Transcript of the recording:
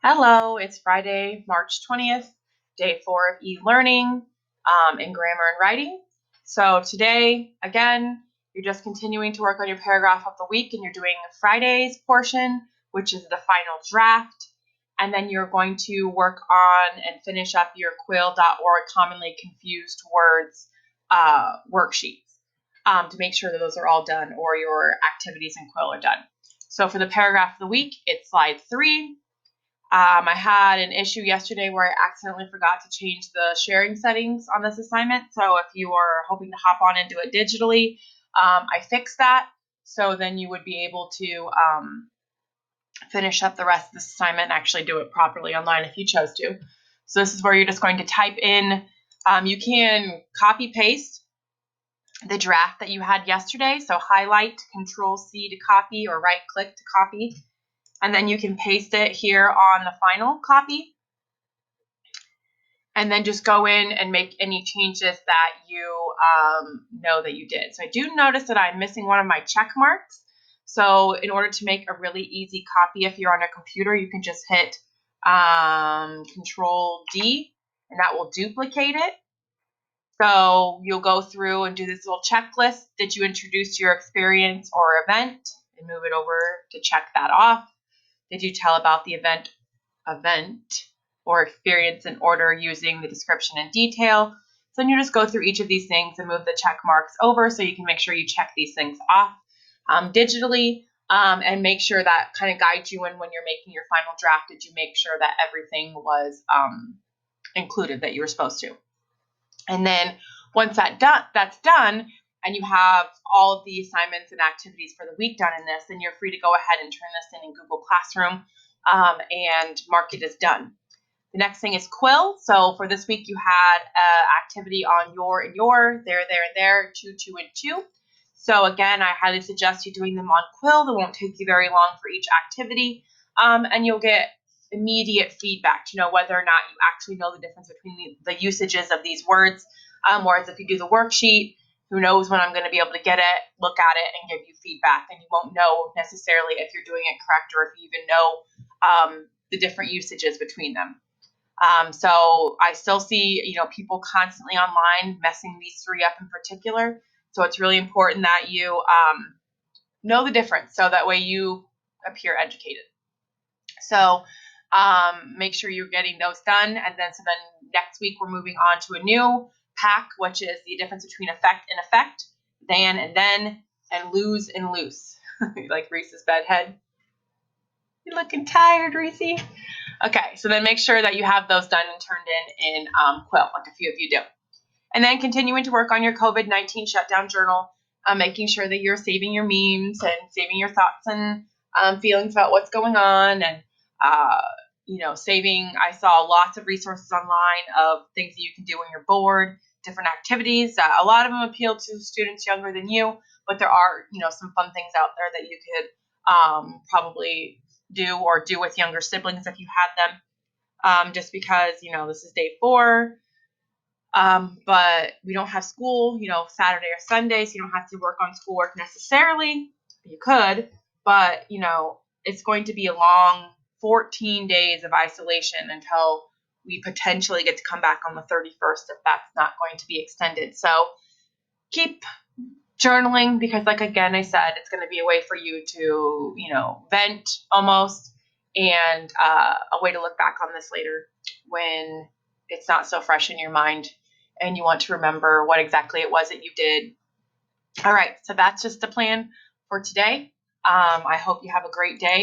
Hello, it's Friday, March 20th, day 4 of e-learning in grammar and writing. So today, again, you're just continuing to work on your paragraph of the week, and you're doing Friday's portion, which is the final draft. And then you're going to work on and finish up your Quill.org commonly confused words worksheets to make sure that those are all done or your activities in Quill are done. So for the paragraph of the week, it's slide 3. I had an issue yesterday where I accidentally forgot to change the sharing settings on this assignment. So if you are hoping to hop on and do it digitally, I fixed that. So then you would be able to finish up the rest of this assignment and actually do it properly online if you chose to. So this is where you're just going to type in, you can copy paste the draft that you had yesterday. So highlight, Control C to copy, or right click to copy. And then you can paste it here on the final copy. And then just go in and make any changes that you know that you did. So I do notice that I'm missing one of my check marks. So in order to make a really easy copy, if you're on a computer, you can just hit Control D, and that will duplicate it. So you'll go through and do this little checklist. Did you introduce your experience or event? And move it over to check that off. Did you tell about the event or experience in order using the description and detail? So then you just go through each of these things and move the check marks over so you can make sure you check these things off digitally, and make sure that kind of guides you in when you're making your final draft. Did you make sure that everything was included that you were supposed to? And then once that's done, and you have all of the assignments and activities for the week done in this, then you're free to go ahead and turn this in Google Classroom and mark it as done. The next thing is Quill. So for this week, you had an activity on your and your, there, and there, 2, 2, and 2. So again, I highly suggest you doing them on Quill. They won't take you very long for each activity, and you'll get immediate feedback to know whether or not you actually know the difference between the usages of these words. Whereas if you do the worksheet, who knows when I'm going to be able to get it, look at it, and give you feedback, and you won't know necessarily if you're doing it correct or if you even know the different usages between them. So I still see, people constantly online messing these 3 up in particular. So it's really important that you know the difference, so that way you appear educated. So make sure you're getting those done. And then next week we're moving on to a new pack, which is the difference between effect and effect, than and then, and lose and loose. Like Reese's bedhead. You're looking tired, Reese. Okay, so then make sure that you have those done and turned in Quill, like a few of you do. And then continuing to work on your COVID-19 shutdown journal, making sure that you're saving your memes and saving your thoughts and feelings about what's going on, and saving. I saw lots of resources online of things that you can do when you're bored, different activities. A lot of them appeal to students younger than you, but there are some fun things out there that you could probably do with younger siblings if you had them. Just because this is day 4. But we don't have school, Saturday or Sunday, so you don't have to work on schoolwork necessarily. You could, but, it's going to be a long 14 days of isolation until we potentially get to come back on the 31st, if that's not going to be extended. So keep journaling, because again, I said, it's going to be a way for you to, vent almost, and a way to look back on this later when it's not so fresh in your mind and you want to remember what exactly it was that you did. All right, so that's just the plan for today. I hope you have a great day.